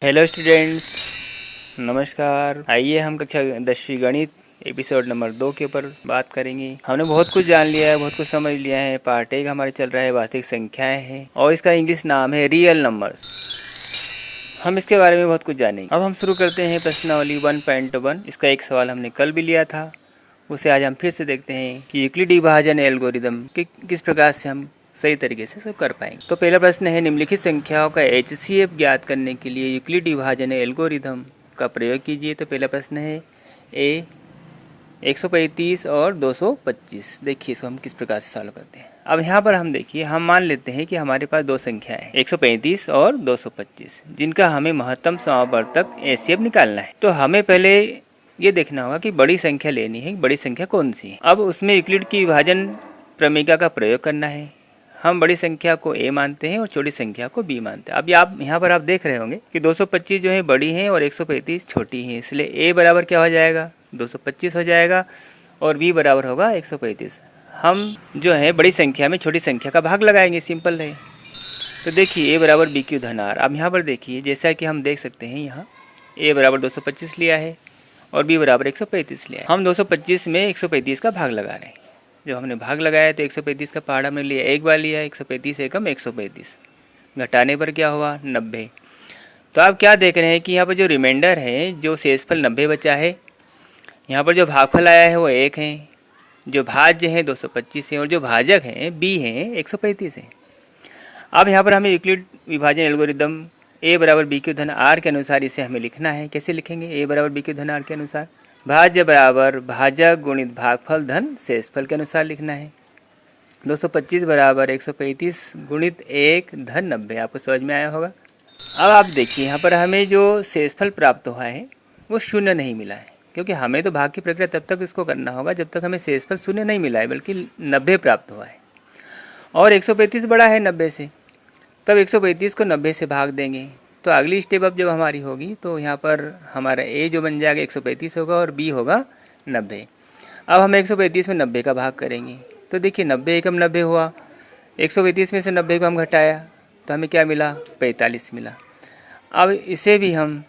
Hello students, नमस्कार। आइए हम कक्षा 10वीं गणित एपिसोड नंबर 2 के ऊपर बात करेंगे। हमने बहुत कुछ जान लिया है, बहुत कुछ समझ लिया है। पार्ट 1 हमारे चल रहा है वास्तविक संख्याएं हैं और इसका इंग्लिश नाम है रियल नंबर्स। हम इसके बारे में बहुत कुछ जानेंगे। अब हम शुरू करते हैं प्रश्नावली 1.1। इसका एक सवाल हमने कल भी लिया था, उसे आज हम फिर से देखते हैं कि यूक्लिड विभाजन एल्गोरिदम किस प्रकार से हम सही तरीके से सब कर पाएंगे। तो पहला प्रश्न है, निम्नलिखित संख्याओं का HCF ज्ञात करने के लिए यूक्लिड विभाजन एल्गोरिदम का प्रयोग कीजिए। तो पहला प्रश्न है ए 135 और 225। देखिए इसको हम किस प्रकार से सॉल्व करते हैं। अब यहाँ पर हम देखिए, हम मान लेते हैं कि हमारे पास दो संख्याएं हैं 135 और 225, जिनका हमें महत्तम समावर्तक HCF निकालना है। तो हमें पहले ये देखना होगा कि बड़ी संख्या लेनी है, बड़ी संख्या कौन सी है। अब उसमें यूक्लिड की विभाजन प्रमेयिका का प्रयोग करना है। हम बड़ी संख्या को A मानते हैं और छोटी संख्या को B मानते हैं। अब आप यहाँ पर आप देख रहे होंगे कि 225 जो है बड़ी है और 135 छोटी है, इसलिए A बराबर क्या हो जाएगा, 225 हो जाएगा और B बराबर होगा 135। हम जो है बड़ी संख्या में छोटी संख्या का भाग लगाएंगे, सिंपल है। तो देखिए A बराबर BQ धन R। अब यहाँ पर देखिए, जैसा कि हम देख सकते हैं, यहाँ A बराबर 225 लिया है और B बराबर 135 लिया है। हम 225 में 135 का भाग लगा रहे हैं। जब हमने भाग लगाया तो 135 का पहाड़ा हमने लिया, एक बार लिया, 135 एकम 135, घटाने पर क्या हुआ 90। तो आप क्या देख रहे हैं कि यहाँ पर जो रिमाइंडर है, जो शेषफल 90 बचा है, यहाँ पर जो भागफल आया है वो 1 है, जो भाज्य है 225 है और जो भाजक है B है 135 है। अब यहाँ पर हमें यूक्लिड विभाजन एल्गोरिदम A बराबर BQ धन R के अनुसार इसे हमें लिखना है। कैसे लिखेंगे? A बराबर BQ धन R के अनुसार भाज्य बराबर भाजक गुणित भागफल धन शेषफल के अनुसार लिखना है। 225 बराबर 135 गुणित 1 धन 90। आपको समझ में आया होगा। अब आप देखिए, यहाँ पर हमें जो शेषफल प्राप्त हुआ है वो शून्य नहीं मिला है, क्योंकि हमें तो भाग की प्रक्रिया तब तक इसको करना होगा जब तक हमें शेषफल शून्य नहीं मिला है, बल्कि 90 प्राप्त हुआ है और 135 बड़ा है 90 से। तब 135 को 90 से भाग देंगे तो अगली स्टेप अब जब हमारी होगी तो यहाँ पर हमारा A जो बन जाएगा 135 होगा और B होगा 90। अब हम 135 में 90 का भाग करेंगे तो देखिए 90 एकम 90 हुआ, 135 में से 90 को हम घटाया तो हमें क्या मिला, 45 मिला। अब इसे भी हम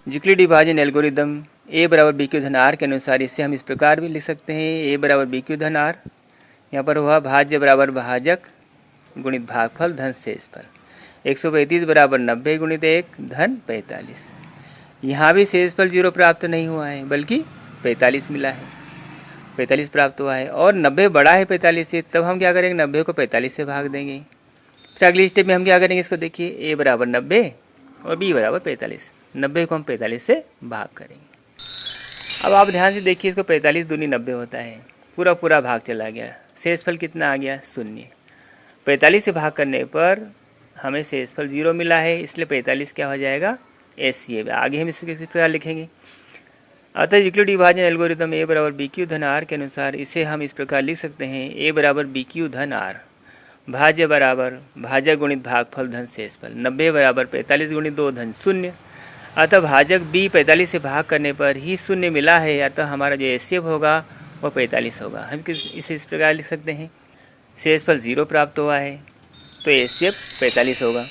यूक्लिड विभाजन एल्गोरिदम A बराबर BQ धन R के अनुसार इसे हम इस प्रकार भी लिख सकते हैं। A बराबर BQ धन R, यहाँ पर हुआ भाज्य बराबर भाजक गुणित भागफल धन शेषफल। 135 बराबर 90 गुणित 1 धन 45। यहाँ भी शेषफल 0 प्राप्त नहीं हुआ है, बल्कि 45 मिला है, 45 प्राप्त हुआ है और 90 बड़ा है 45 से। तब हम क्या करेंगे, 90 को 45 से भाग देंगे। फिर अगली स्टेप में हम क्या करेंगे, इसको देखिए, A बराबर 90 और B बराबर 45। 90 को हम 45 से भाग करेंगे। अब आप ध्यान से देखिए, इसको 45 दूनी 90 होता है, पूरा पूरा भाग चला गया, शेषफल कितना आ गया, 0। 45 से भाग करने पर हमें शेषफल 0 मिला है, इसलिए 45 क्या हो जाएगा, HCF। आगे हम इसको किसी प्रकार लिखेंगे। अतः यूक्लिड विभाजन एल्गोरिदम A बराबर BQ धन R के अनुसार इसे हम इस प्रकार लिख सकते हैं। A बराबर BQ धन R, भाज्य बराबर भाजक गुणित भागफल धन शेषफल। 90 बराबर 45 गुणित 2 धन 0। अतः भाजक B 45 से भाग करने पर ही 0 मिला है, अतः हमारा जो HCF होगा वो 45 होगा। हम इसे इस प्रकार लिख सकते हैं, शेषफल 0 प्राप्त हुआ है तो HCF 45 होगा।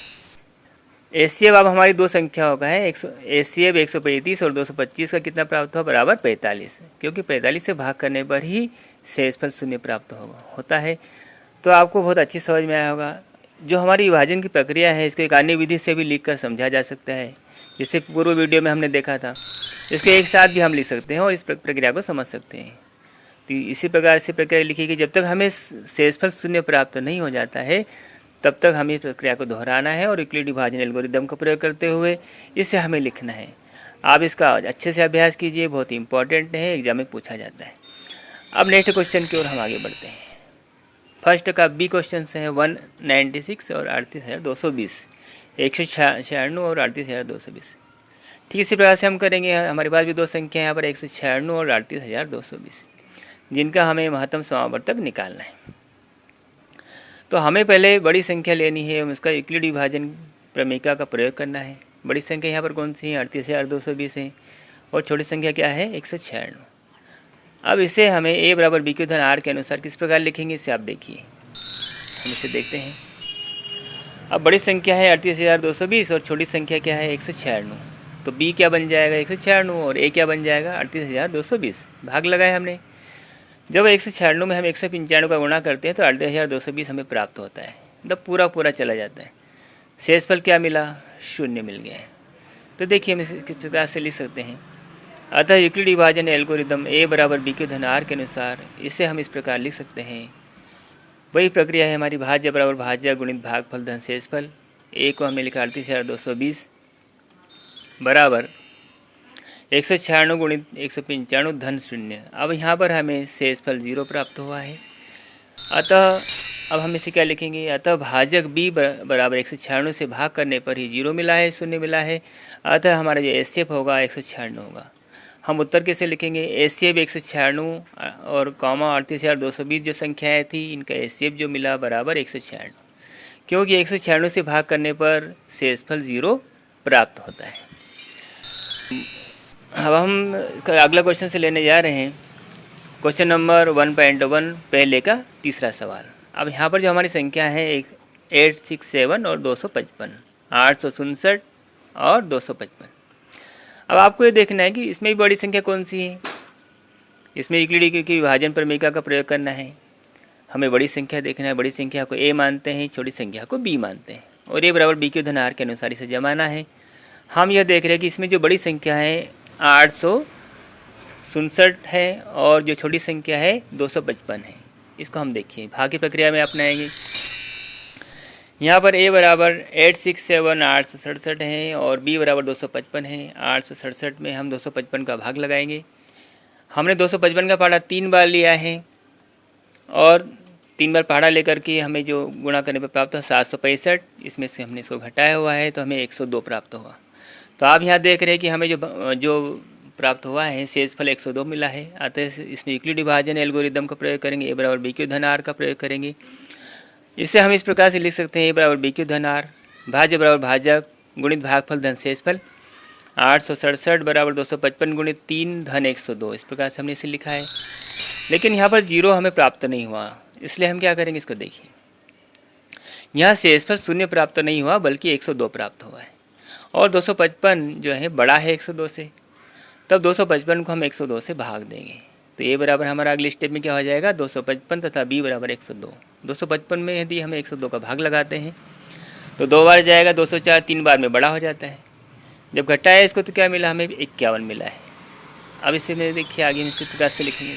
HCF अब हमारी दो संख्याओं का है, HCF 135 और 225 का कितना प्राप्त हुआ, बराबर 45, क्योंकि 45 से भाग करने पर ही शेषफल 0 प्राप्त होता है। तो आपको बहुत अच्छी समझ में आया होगा। जो हमारी विभाजन की प्रक्रिया है, इसको एक अन्य विधि से भी लिखकर समझा जा सकता है, जिसे पूर्व वीडियो में हमने देखा था। इसको एक साथ भी हम लिख सकते हैं और इस प्रक्रिया को समझ सकते हैं। तो इसी प्रकार से प्रक्रिया लिखी कि जब तक हमें शेषफल 0 प्राप्त नहीं हो जाता है तब तक हमें इस प्रक्रिया को दोहराना है और यूक्लिड विभाजन एल्गोरिदम का प्रयोग करते हुए इसे हमें लिखना है। आप इसका अच्छे से अभ्यास कीजिए, बहुत इंपॉर्टेंट है, एग्जाम में पूछा जाता है। अब नेक्स्ट क्वेश्चन की ओर हम आगे बढ़ते हैं। फर्स्ट का B क्वेश्चन है 196 और 38,220, 196 और 38,220। ठीक इसी प्रकार से हम करेंगे। हमारे पास भी दो संख्या यहाँ पर 196 और 38,220, जिनका हमें महत्तम समावर्तक निकालना है। तो हमें पहले बड़ी संख्या लेनी है, उसका यूक्लिड विभाजन प्रमेयिका का प्रयोग करना है। बड़ी संख्या यहाँ पर कौन सी है, 38,220 है और छोटी संख्या क्या है, 196। अब इसे हमें A बराबर BQ धन R के अनुसार किस प्रकार लिखेंगे, इसे आप देखिए। हम इसे देखते हैं। अब बड़ी संख्या है 38,220 और छोटी संख्या क्या है 196। तो b क्या बन जाएगा 196 और a क्या बन जाएगा 38,220। भाग लगाए हमने। जब 196 में हम 195 का गुणा करते हैं तो 38,220 हमें प्राप्त होता है, मतलब पूरा पूरा चला जाता है। शेषफल क्या मिला 0 मिल गया है। तो देखिए हम इसे किस प्रकार से लिख सकते हैं। अतः यूक्लिड विभाजन एल्गोरिदम a बराबर b के धन r के अनुसार इसे हम इस प्रकार लिख सकते हैं। वही प्रक्रिया है हमारी, भाज्य बराबर भाज्य गुणित भागफल धन शेषफल। a को हमने लिखा 38,220 बराबर 196 गुणित 195 धन 0। अब यहाँ पर हमें शेषफल 0 प्राप्त हुआ है। अतः अब हम इसे क्या लिखेंगे, अतः भाजक b बराबर 196 से भाग करने पर ही 0 मिला है, 0 मिला है। अतः हमारा जो एचसीएफ होगा 196 होगा। हम उत्तर कैसे लिखेंगे, एचसीएफ 196 और कॉमा 38,220 जो संख्याएं थी, इनका एचसीएफ जो मिला बराबर 196, क्योंकि 196 से भाग करने पर शेषफल 0 प्राप्त होता है। अब हम अगला क्वेश्चन से लेने जा रहे हैं। क्वेश्चन नंबर 1.1 पहले का तीसरा सवाल। अब यहाँ पर जो हमारी संख्या है 867 और 255, 867 और 255। अब आपको ये देखना है कि इसमें भी बड़ी संख्या कौन सी है। इसमें यूक्लिड की विभाजन प्रमेय का प्रयोग करना है। हमें बड़ी संख्या देखना है। बड़ी संख्या को a मानते हैं, छोटी संख्या को b मानते हैं और a बराबर b के धन r के अनुसार इसे जमाना है। हम यह देख रहे हैं कि इसमें जो बड़ी संख्या है 867 है और जो छोटी संख्या है 255 है। इसको हम देखिए भाग की प्रक्रिया में अपनाएंगे। यहाँ पर a बराबर 867 867 है और b बराबर 255 है। 867 में हम 255 का भाग लगाएंगे। हमने 255 का पहाड़ा 3 बार लिया है और 3 बार पहाड़ा लेकर के हमें जो गुणा करने पर प्राप्त हुआ 765। इसमें से हमने इसको घटाया हुआ है तो हमें 102 प्राप्त होगा। तो आप यहाँ देख रहे हैं कि हमें जो प्राप्त हुआ है शेषफल 102 मिला है। अतः इसमें यूक्लिड विभाजन एल्गोरिदम का प्रयोग करेंगे, a बराबर b क्यू धन r का प्रयोग करेंगे। इसे हम इस प्रकार से लिख सकते हैं, a बराबर b क्यू धन r भाज्य बराबर भाजक गुणित भागफल धन शेषफल। 867 बराबर 255 गुणित 3 धन 102। इस प्रकार से हमने इसे लिखा है। लेकिन यहाँ पर 0 हमें प्राप्त नहीं हुआ, इसलिए हम क्या करेंगे, इसको देखिए। यहाँ शेषफल 0 प्राप्त नहीं हुआ बल्कि 102 प्राप्त हुआ है और 255 जो है बड़ा है 102 से। तब 255 को हम 102 से भाग देंगे तो a बराबर हमारा अगले स्टेप में क्या हो जाएगा 255 तथा b बराबर 102। 255 में यदि हम 102 का भाग लगाते हैं तो 2 बार जाएगा 204, 3 बार में बड़ा हो जाता है। जब घटाया इसको तो क्या मिला, हमें 51 मिला है। अब इसे में देखिए आगे हम इस प्रकार से लिखेंगे।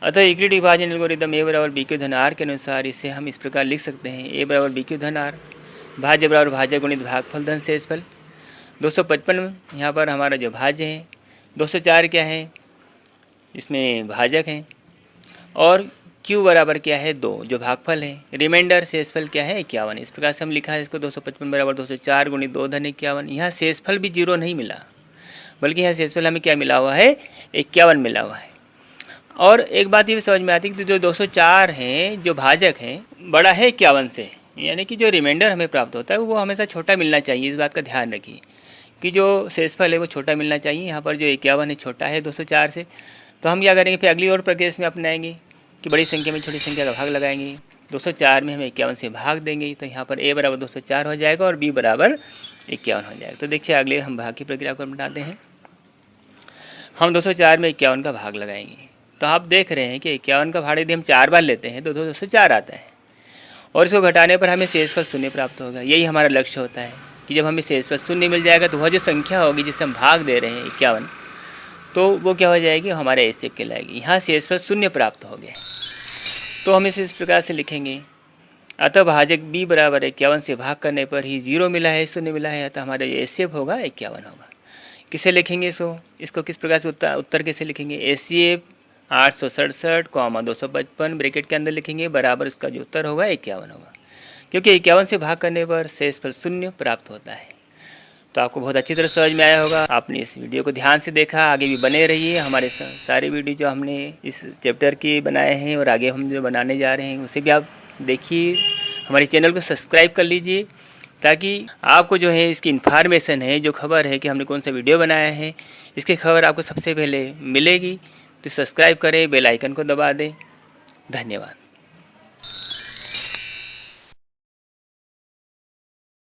अतः यूक्लिड विभाजन एल्गोरिदम a बराबर b क्यू धन r के अनुसार इसे हम इस प्रकार लिख सकते हैं, a बराबर b क्यू धन r भाज्य बराबर भाज्य गुणित भागफल धन शेषफल। 255 यहाँ पर हमारा जो भाज्य है, 204 क्या है इसमें भाजक है और q बराबर क्या है 2 जो भागफल है। रिमाइंडर शेषफल क्या है 51। इस प्रकार से हम लिखा है इसको 255 बराबर 204 गुणित 2 धन 51। यहाँ शेषफल भी 0 नहीं मिला बल्कि यहाँ शेषफल हमें क्या मिला हुआ है 51 मिला हुआ है। और एक बात ये भी समझ में आती है कि जो 204 है जो भाजक है बड़ा है 51 से, यानी कि जो रिमाइंडर हमें प्राप्त होता है वो हमेशा छोटा मिलना चाहिए। इस बात का ध्यान रखिए कि जो शेषफल है वो छोटा मिलना चाहिए। यहाँ पर जो 51 है छोटा है 204 से। तो हम क्या करेंगे, फिर अगली और प्रक्रिया में अपनाएंगे कि बड़ी संख्या में छोटी संख्या का भाग लगाएंगे। 204 में हम 51 से भाग देंगे तो यहाँ पर a बराबर 204 हो जाएगा और b बराबर 51 हो जाएगा। तो देखिए अगले हम भाग की प्रक्रिया को बनाते हैं। हम 204 में 51 का भाग लगाएंगे तो आप देख रहे हैं कि 51 का भाग यदि हम 4 बार लेते हैं तो 204 आता है और इसको घटाने पर हमें शेषफल 0 प्राप्त होगा। यही हमारा लक्ष्य होता है कि जब हमें शेषफल 0 मिल जाएगा तो वह जो संख्या होगी जिसे हम भाग दे रहे हैं 51, तो वो क्या हो जाएगी, हमारे एचसीएफ कहलाएगी। यहाँ शेषफल 0 प्राप्त हो गया तो हम इसे इस प्रकार से लिखेंगे। अतः भाजक b बराबर 51 से भाग करने पर ही 0 मिला है, 0 मिला है। अतः हमारा जो एचसीएफ होगा 51 होगा। किसे लिखेंगे इसको किस प्रकार से उत्तर कैसे लिखेंगे, एचसीएफ 867 255 ब्रैकेट के अंदर लिखेंगे बराबर इसका जो उत्तर होगा 51 होगा, क्योंकि 51 से भाग करने पर शेषफल 0 प्राप्त होता है। तो आपको बहुत अच्छी तरह समझ में आया होगा। आपने इस वीडियो को ध्यान से देखा, आगे भी बने रहिए। हमारे सारे वीडियो जो हमने इस चैप्टर के बनाए हैं और आगे हम जो बनाने जा रहे हैं उसे भी आप देखिए। हमारे चैनल को सब्सक्राइब कर लीजिए ताकि आपको जो है इसकी इन्फॉर्मेशन है, जो खबर है कि हमने कौन सा वीडियो बनाया है, इसकी खबर आपको सबसे पहले मिलेगी। तो सब्सक्राइब करें, बेल आइकन को दबा दें। धन्यवाद।